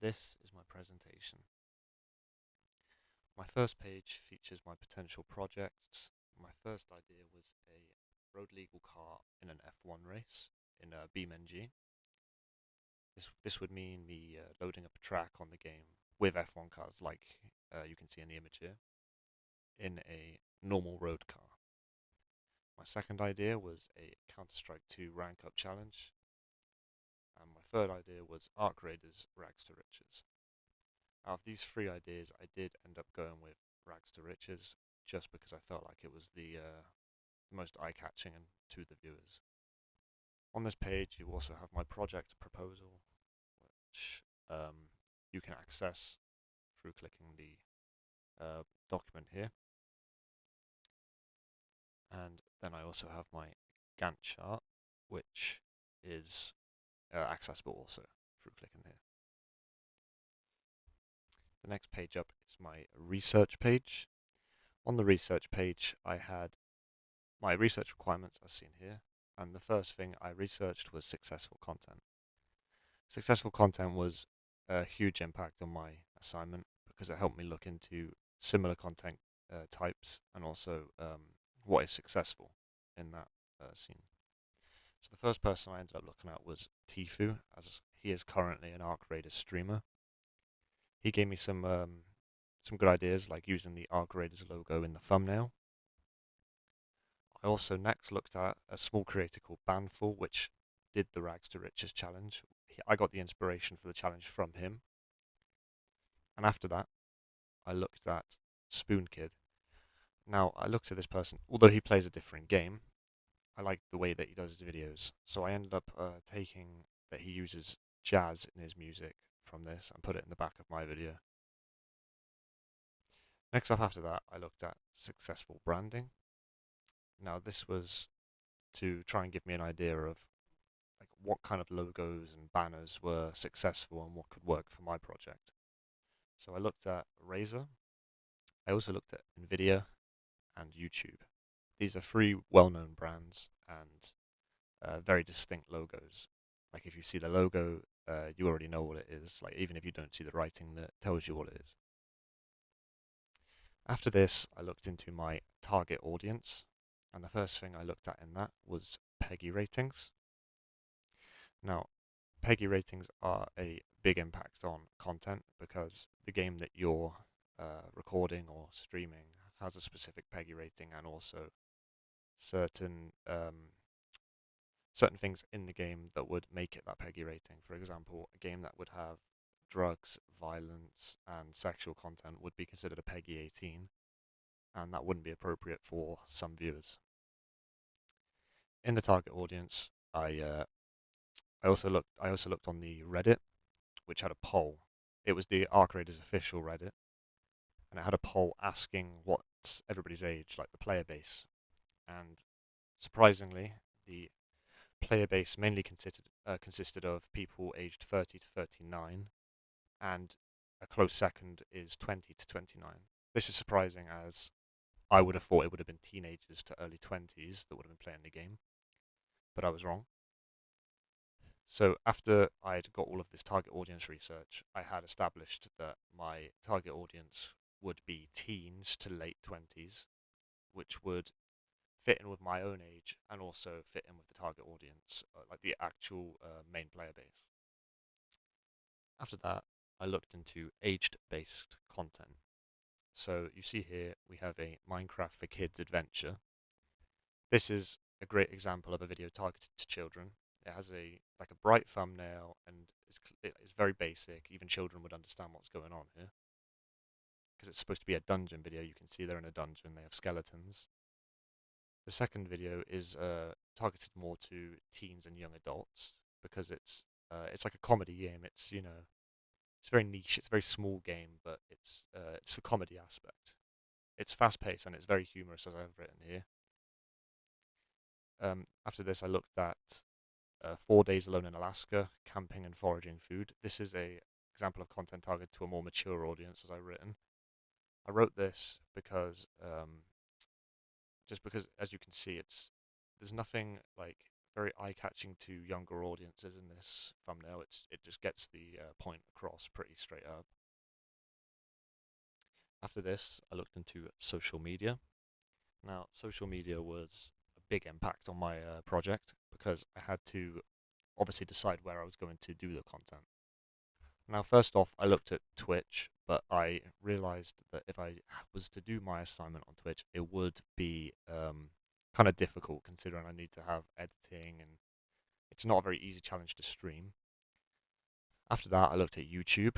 This is my presentation. My first page features my potential projects. My first idea was a road legal car in an F1 race in BeamNG. This would mean me loading up a track on the game with F1 cars like you can see in the image here in a normal road car. My second idea was a Counter-Strike 2 rank up challenge. And my third idea was Arc Raiders Rags to Riches. Out of these three ideas, I did end up going with Rags to Riches just because I felt like it was the most eye-catching and to the viewers. On this page, you also have my project proposal, which you can access through clicking the document here. And then I also have my Gantt chart, which is accessible also through clicking here. The next page up is my research page. On the research page, I had my research requirements as seen here, and the first thing I researched was successful content. Successful content was a huge impact on my assignment because it helped me look into similar content types and also what is successful in that scene. So the first person I ended up looking at was Tifu, as he is currently an Arc Raiders streamer. He gave me some good ideas, like using the Arc Raiders logo in the thumbnail. I also next looked at a small creator called Banful, which did the Rags to Riches challenge. I got the inspiration for the challenge from him. And after that, I looked at Spoon Kid. Now, I looked at this person, although he plays a different game, I like the way that he does his videos. So I ended up taking that he uses jazz in his music from this and put it in the back of my video. Next up after that, I looked at successful branding. Now this was to try and give me an idea of like what kind of logos and banners were successful and what could work for my project. So I looked at Razer. I also looked at Nvidia and YouTube. These are three well-known brands and very distinct logos. Like if you see the logo, you already know what it is. Like even if you don't see the writing that tells you what it is. After this, I looked into my target audience, and the first thing I looked at in that was PEGI ratings. Now, PEGI ratings are a big impact on content because the game that you're recording or streaming has a specific PEGI rating and also certain certain things in the game that would make it that PEGI rating. For example, a game that would have drugs, violence, and sexual content would be considered a PEGI 18, and that wouldn't be appropriate for some viewers. In the target audience, I also looked on the Reddit, which had a poll. It was the Arc Raiders official Reddit, and it had a poll asking what's everybody's age, like the player base. And surprisingly, the player base mainly consisted of people aged 30 to 39, and a close second is 20 to 29. This is surprising as I would have thought it would have been teenagers to early 20s that would have been playing the game, but I was wrong. So after I'd got all of this target audience research, I had established that my target audience would be teens to late 20s, which would fit in with my own age and also fit in with the target audience, like the actual main player base. After that, I looked into age-based content. So you see here we have a Minecraft for Kids adventure. This is a great example of a video targeted to children. It has a bright thumbnail and it's very basic. Even children would understand what's going on here. Because it's supposed to be a dungeon video. You can see they're in a dungeon. They have skeletons. The second video is targeted more to teens and young adults because it's like a comedy game. It's it's very niche. It's a very small game, but it's the comedy aspect. It's fast paced and it's very humorous, as I've written here. After this, I looked at 4 days alone in Alaska, camping and foraging food. This is a example of content targeted to a more mature audience, as I've written. I wrote this because just because, as you can see, there's nothing like very eye-catching to younger audiences in this thumbnail. It just gets the point across pretty straight up. After this, I looked into social media. Now, social media was a big impact on my project because I had to obviously decide where I was going to do the content. Now, first off, I looked at Twitch, but I realized that if I was to do my assignment on Twitch, it would be kind of difficult considering I need to have editing and it's not a very easy challenge to stream. After that, I looked at YouTube,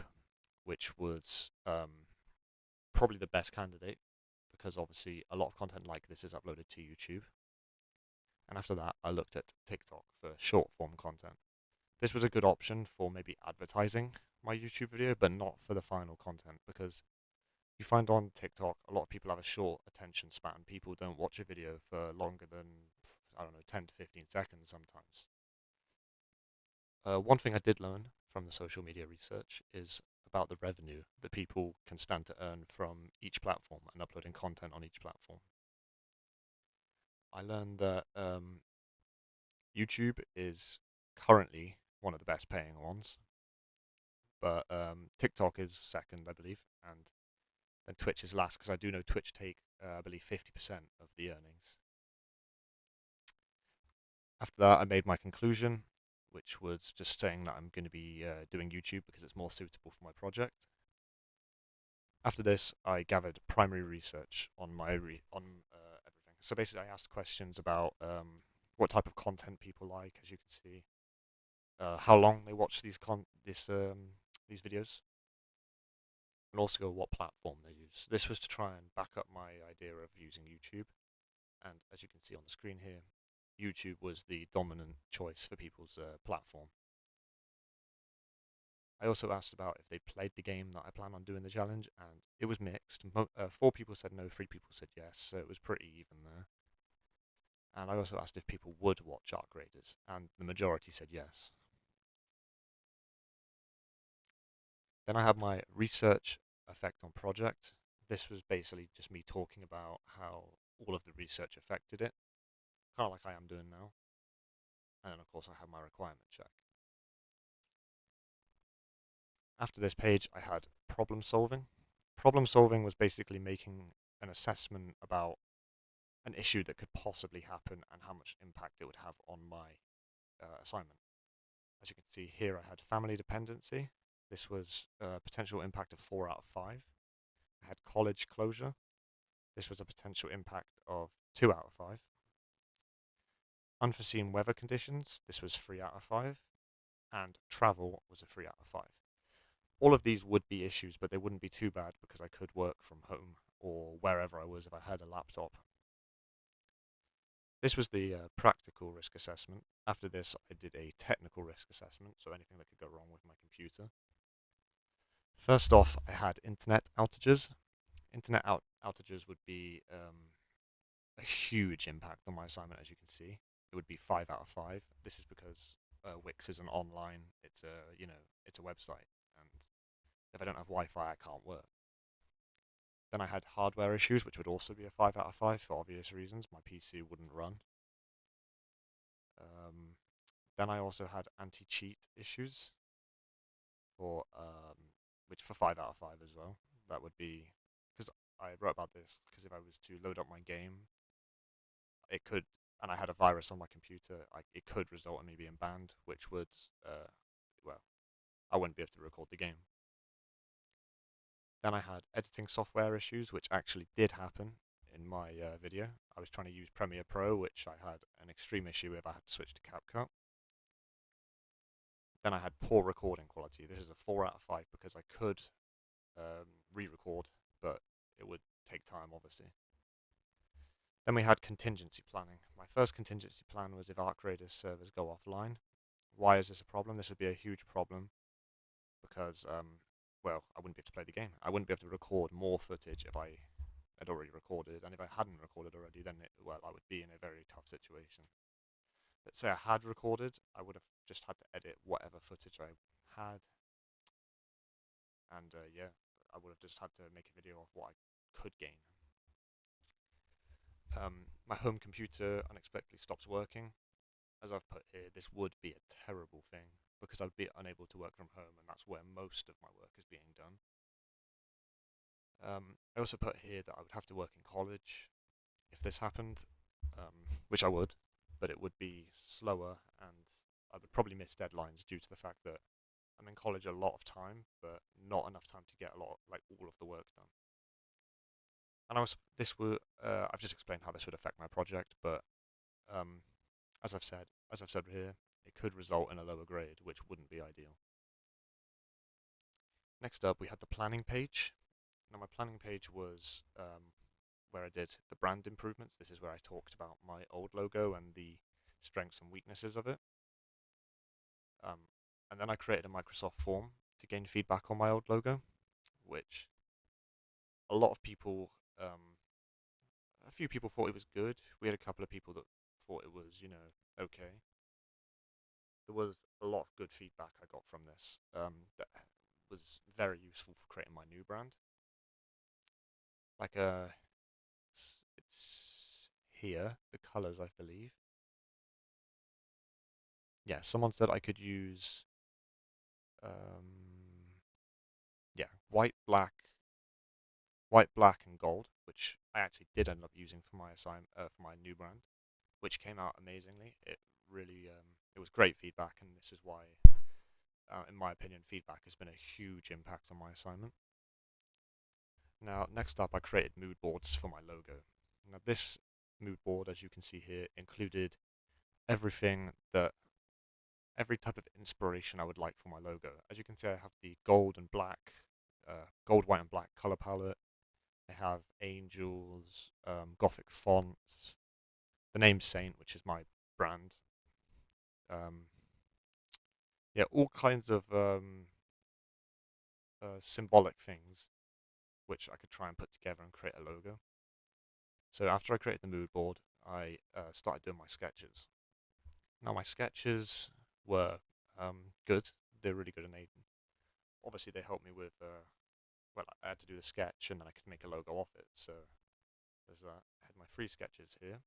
which was probably the best candidate because obviously a lot of content like this is uploaded to YouTube. And after that, I looked at TikTok for short form content. This was a good option for maybe advertising my YouTube video, but not for the final content because you find on TikTok a lot of people have a short attention span. People don't watch a video for longer than, I don't know, 10 to 15 seconds sometimes. One thing I did learn from the social media research is about the revenue that people can stand to earn from each platform and uploading content on each platform. I learned that YouTube is currently one of the best paying ones, but TikTok is second, I believe, and then Twitch is last because I do know Twitch take, I believe, 50% of the earnings. After that, I made my conclusion, which was just saying that I'm going to be doing YouTube because it's more suitable for my project. After this, I gathered primary research on everything. So basically, I asked questions about what type of content people like, as you can see, how long they watch these videos, and also what platform they use. This was to try and back up my idea of using YouTube. And as you can see on the screen here, YouTube was the dominant choice for people's platform. I also asked about if they played the game that I plan on doing the challenge, and it was mixed. 4 people said no, 3 people said yes, so it was pretty even there. And I also asked if people would watch Arc Raiders, and the majority said yes. Then I had my research effect on project. This was basically just me talking about how all of the research affected it, kind of like I am doing now. And then of course I have my requirement check. After this page, I had problem solving. Problem solving was basically making an assessment about an issue that could possibly happen and how much impact it would have on my assignment. As you can see here, I had family dependency. This was a potential impact of 4 out of 5. I had college closure. This was a potential impact of 2 out of 5. Unforeseen weather conditions. This was 3 out of 5. And travel was a 3 out of 5. All of these would be issues, but they wouldn't be too bad because I could work from home or wherever I was if I had a laptop. This was the practical risk assessment. After this, I did a technical risk assessment, so anything that could go wrong with my computer. First off, I had internet outages. Internet outages would be a huge impact on my assignment, as you can see. It would be 5 out of 5. This is because Wix isn't online. It's a website, and if I don't have Wi-Fi, I can't work. Then I had hardware issues, which would also be a 5 out of 5 for obvious reasons. My PC wouldn't run. Then I also had anti-cheat issues for which for 5 out of 5 as well. That would be because I wrote about this because if I was to load up my game, it could, and I had a virus on my computer, it could result in me being banned, which would, well, I wouldn't be able to record the game. Then I had editing software issues, which actually did happen in my video. I was trying to use Premiere Pro, which I had an extreme issue with. I had to switch to CapCut. Then I had poor recording quality. This is a 4 out of 5 because I could re-record, but it would take time, obviously. Then we had contingency planning. My first contingency plan was if Arc Raiders servers go offline. Why is this a problem? This would be a huge problem because, well, I wouldn't be able to play the game. I wouldn't be able to record more footage if I had already recorded, and if I hadn't recorded already, then, I would be in a very tough situation. Let's say I had recorded, I would have just had to edit whatever footage I had, and yeah, I would have just had to make a video of what I could gain. My home computer unexpectedly stops working. as I've put here, this would be a terrible thing because I'd be unable to work from home, and that's where most of my work is being done. I also put here that I would have to work in college if this happened, which I would, but it would be slower, and I would probably miss deadlines due to the fact that I'm in college a lot of time, but not enough time to get like all of the work done. And I've just explained how this would affect my project, but um, as I've said here, it could result in a lower grade, which wouldn't be ideal. Next up, we had the planning page. Now, my planning page was where I did the brand improvements. This is where I talked about my old logo and the strengths and weaknesses of it. Um, and then I created a Microsoft form to gain feedback on my old logo, which a lot of people, a few people thought it was good. We had a couple of people that thought it was, okay. There was a lot of good feedback I got from this that was very useful for creating my new brand. Like it's here, the colors, I believe. Yeah, someone said I could use, um, yeah, white, black, and gold, which I actually did end up using for my for my new brand, which came out amazingly. It really, it was great feedback, and this is why, in my opinion, feedback has been a huge impact on my assignment. Now, next up, I created mood boards for my logo. Now, this mood board, as you can see here, included everything that every type of inspiration I would like for my logo. As you can see, I have the gold, white, and black color palette. I have angels, Gothic fonts, the name Saint, which is my brand. Um, yeah, all kinds of symbolic things which I could try and put together and create a logo. So after I created the mood board, I started doing my sketches. Now my sketches were good. They're really good, and they helped me with well, I had to do the sketch and then I could make a logo off it. So there's that. I had my free sketches here.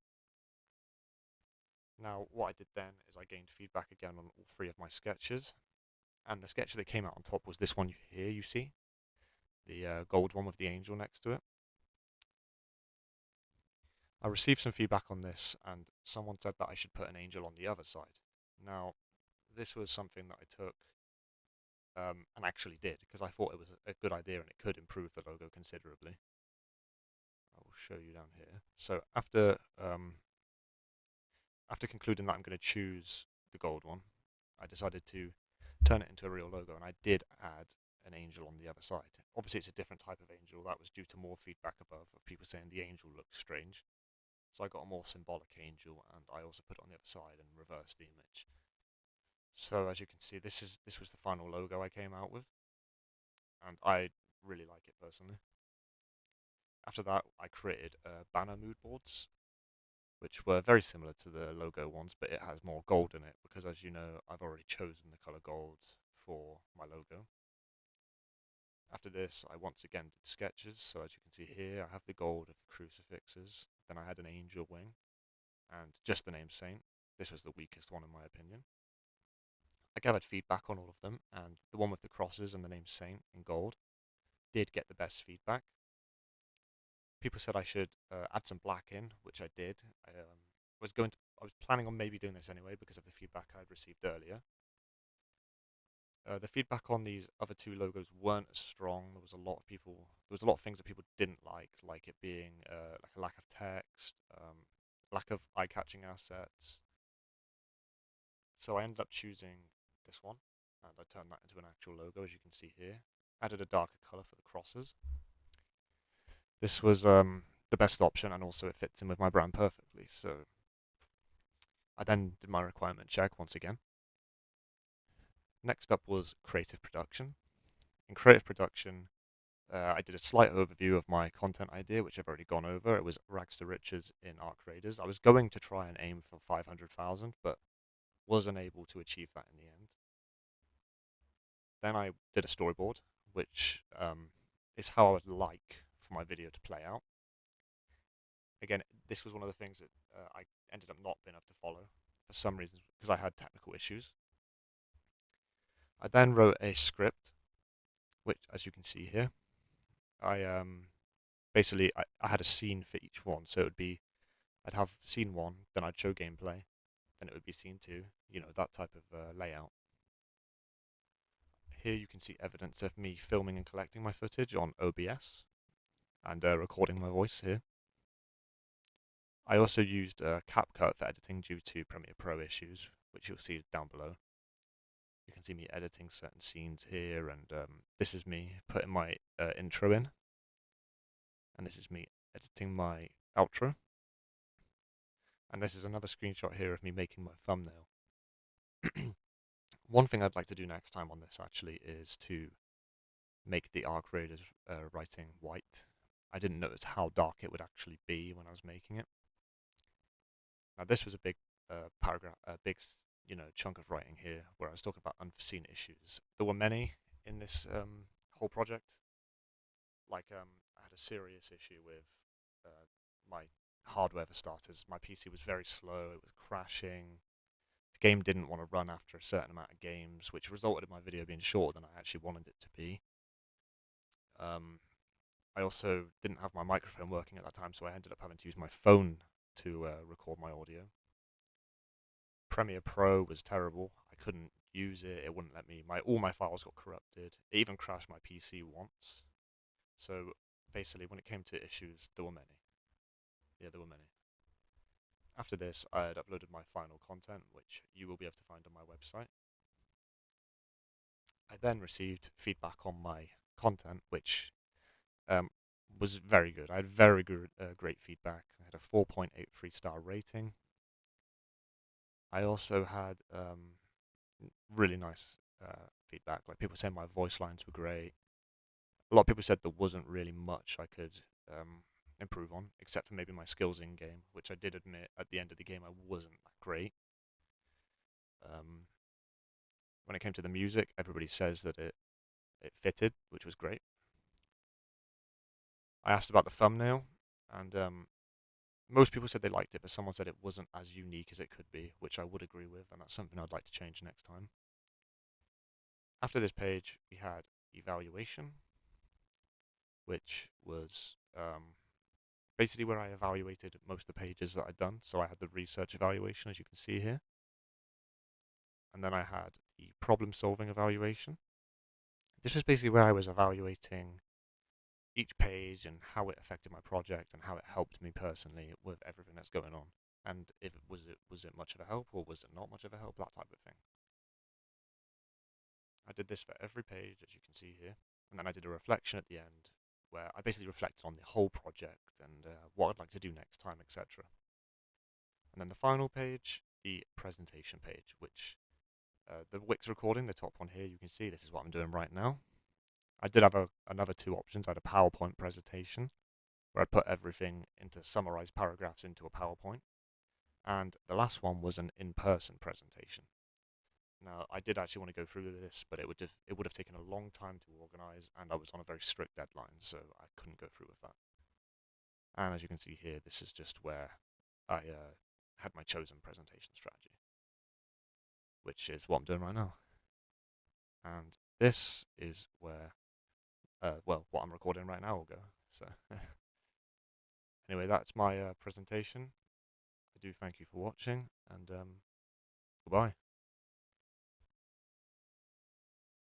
Now what I did then is I gained feedback again on all three of my sketches, and the sketch that came out on top was this one here. You see the gold one with the angel next to it. I received some feedback on this, and someone said that I should put an angel on the other side. Now, this was something that I took and actually did because I thought it was a good idea and it could improve the logo considerably. I will show you down here. So after concluding that I'm going to choose the gold one, I decided to turn it into a real logo, and I did add an angel on the other side. Obviously, it's a different type of angel. That was due to more feedback above of people saying the angel looks strange. So I got a more symbolic angel, and I also put it on the other side and reversed the image. So as you can see, this was the final logo I came out with, and I really like it personally. After that, I created banner mood boards, which were very similar to the logo ones, but it has more gold in it because, as you know, I've already chosen the color gold for my logo. After this, I once again did sketches. So as you can see here, I have the gold of the crucifixes. Then I had an angel wing and just the name Saint. This was the weakest one in my opinion. I gathered feedback on all of them, and the one with the crosses and the name Saint in gold did get the best feedback. People said I should add some black in, which I did. I was planning on maybe doing this anyway because of the feedback I'd received earlier. The feedback on these other two logos weren't as strong. There was a lot of things that people didn't like it being like a lack of text, lack of eye-catching assets. So I ended up choosing this one, and I turned that into an actual logo, as you can see here. Added a darker color for the crosses. This was the best option, and also it fits in with my brand perfectly. So I then did my requirement check once again. Next up was creative production. In creative production, I did a slight overview of my content idea, which I've already gone over. It was rags to riches in art creators. I was going to try and aim for 500,000, but wasn't able to achieve that in the end. Then I did a storyboard, which is how I would like for my video to play out. Again, this was one of the things that I ended up not being able to follow for some reason because I had technical issues. I then wrote a script, which, as you can see here, I basically I had a scene for each one. So it would be I'd have scene one, then I'd show gameplay, then it would be scene two, that type of layout. Here you can see evidence of me filming and collecting my footage on OBS and recording my voice here. I also used CapCut for editing due to Premiere Pro issues, which you'll see down below. You can see me editing certain scenes here, and this is me putting my intro in, and this is me editing my outro, and this is another screenshot here of me making my thumbnail. One thing I'd like to do next time on this actually is to make the arc raiders writing white. I didn't notice how dark it would actually be when I was making it. Now this was a big paragraph, a big chunk of writing here where I was talking about unforeseen issues. There were many in this whole project. Like I had a serious issue with my hardware for starters. My PC was very slow. It was crashing. The game didn't want to run after a certain amount of games, which resulted in my video being shorter than I actually wanted it to be. I also didn't have my microphone working at that time, so I ended up having to use my phone to record my audio. Premiere Pro was terrible. I couldn't use it. It wouldn't let me. All my files got corrupted. It even crashed my PC once. So basically, when it came to issues, there were many. Yeah, there were many. After this, I had uploaded my final content, which you will be able to find on my website. I then received feedback on my content, which was very good. I had very good, great feedback. I had a 4.83 star rating. I also had really nice feedback. Like people saying my voice lines were great. A lot of people said there wasn't really much I could improve on, except for maybe my skills in game, which I did admit at the end of the game I wasn't that great. When it came to the music, everybody says that it fitted, which was great. I asked about the thumbnail, and most people said they liked it, but someone said it wasn't as unique as it could be, which I would agree with, and that's something I'd like to change next time. After this page, we had evaluation, which was basically where I evaluated most of the pages that I'd done. So I had the research evaluation, as you can see here. And then I had the problem-solving evaluation. This was basically where I was evaluating each page and how it affected my project and how it helped me personally with everything that's going on. And if was it much of a help or was it not much of a help, that type of thing. I did this for every page, as you can see here. And then I did a reflection at the end where I basically reflected on the whole project and what I'd like to do next time, etc. And then the final page, the presentation page, which the Wix recording, the top one here, you can see this is what I'm doing right now. I did have another two options. I had a PowerPoint presentation where I put everything into summarized paragraphs into a PowerPoint. And the last one was an in-person presentation. Now, I did actually want to go through this, but it would have taken a long time to organize, and I was on a very strict deadline, so I couldn't go through with that. And as you can see here, this is just where I had my chosen presentation strategy, which is what I'm doing right now. And this is where, well, what I'm recording right now will go. So anyway, that's my presentation. I do thank you for watching, and goodbye.